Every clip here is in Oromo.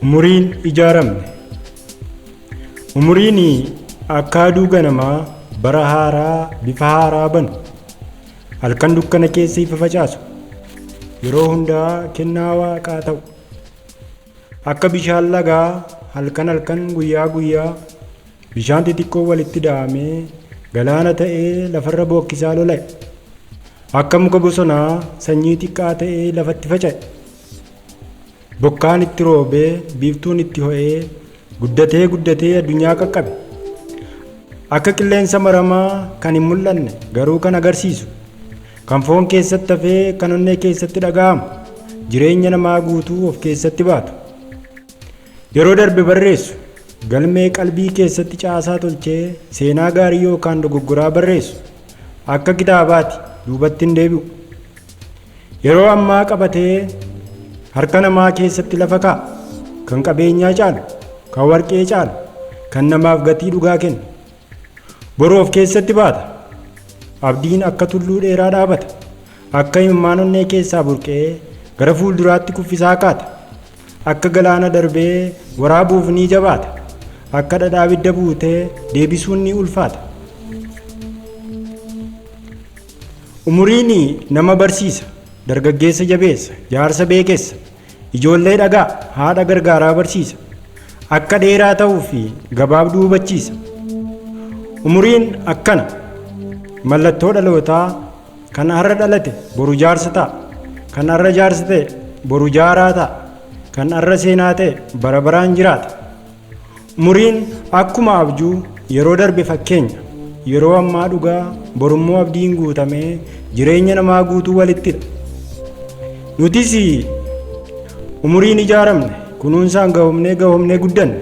Umuriin ijaaramne. Umuriin akka aduu ganamaa bara haaraa bifa haaraa banu halkan dukkana keessa ifa facaasu yeroo hundaa kennaa waaqaa ta'u akka bishaan lagaa halkan guyyaa guyyaa bishaan xixiqqoo walitti da'amee galaana ta'ee lafarra bookkisaa lola'e akka muka bosonaa sanyii xiqqaa ta'ee lafatti faca'e bokkaan itti roobee biiftuun itti ho'ee guddatee addunyaa qaqqabe akka qilleensa maramaa kan hin mul'anne garuu kan agarsiisu kan foon keessatti hafee kan onnee keessatti dhaga'amu jireenya namaa guutuu of keessatti baatu yeroo darbe barreessu galmee qalbii keessatti caasaa tolchee seenaa gaarii yookaan dogoggoraa barreessu akka kitaabaatti duubatti hin deebi'u yeroo ammaa qabatee harka namaa keessatti lafa kaa'a kan qabeenyaa caalu kan warqee caalu kan namaaf gatii dhugaa kennu boruu of keessatti baata abdiin akka tulluu dheeraa dhaabata akka imimmaan onnee keessaa burqee gara fuulduraatti kuffisaa kaata akka galaana darbee waraabuuf ni jabaata akka dhadhaa abidda buutee deebisuun ni ulfaata. Umuriin nama barsiisa dargaggeessa jabeessa jaarsa beekessa ijoollee dhagaa haadha gargaaraa barsiisa akka dheeraa ta'uu fi gabaabduu hubachiisa. Umuriin akkana mallattoo dhalootaa kan har'a dhalate boru jaarsa ta'a kan har'a jaarsa ta'e boru jaaraa ta'a kan har'a seenaa ta'e bara baraan jiraata. Umuriin akkuma abjuu yeroo darbe fakkeenya yeroo ammaa dhugaa borummoo abdiin guutamee jireenya namaa guutuu walittidha. Nutis umuriin ijaaramne kunuunsaan gahomnee guddanne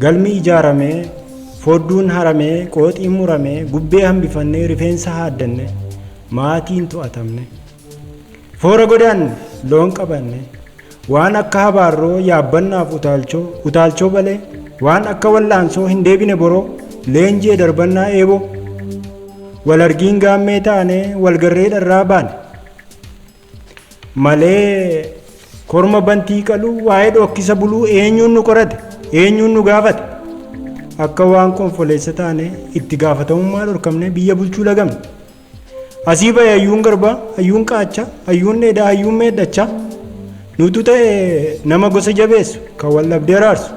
galmi ijaaramee fodduun haramee qooxiin muramee gubbee hambifannee rifeensa haaddanne maatiin to'atamne foora godaanne loon qabanne waan akka habaarroo yaabbannaaf utaalchoo balee waan akka wallaansoo hin deebine boroo leenjii darbannaa eeboo wal argiin gaammee taanee walgarree dharraa baane malee korma bantii qaluu waa'ee dhokkisa buluu eenyuun nu qorate eenyuun nu gaafate akka waan konfoleessa taane itti gaafatamummaa dhorkamne biyya bulchuu lagamne asii bahe hayyuun garbaa hayyuun qaachaa hayyuun dheedaa hayyuun meeddachaa nutu ta'e nama gosa jabeessu kan wallabdee raarsu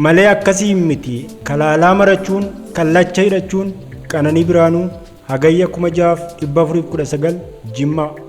malee akkasii miti kalaalaa marachuun kallacha hidhachuun Qananii Biraanuu Hagayya 6419 Jimmaa.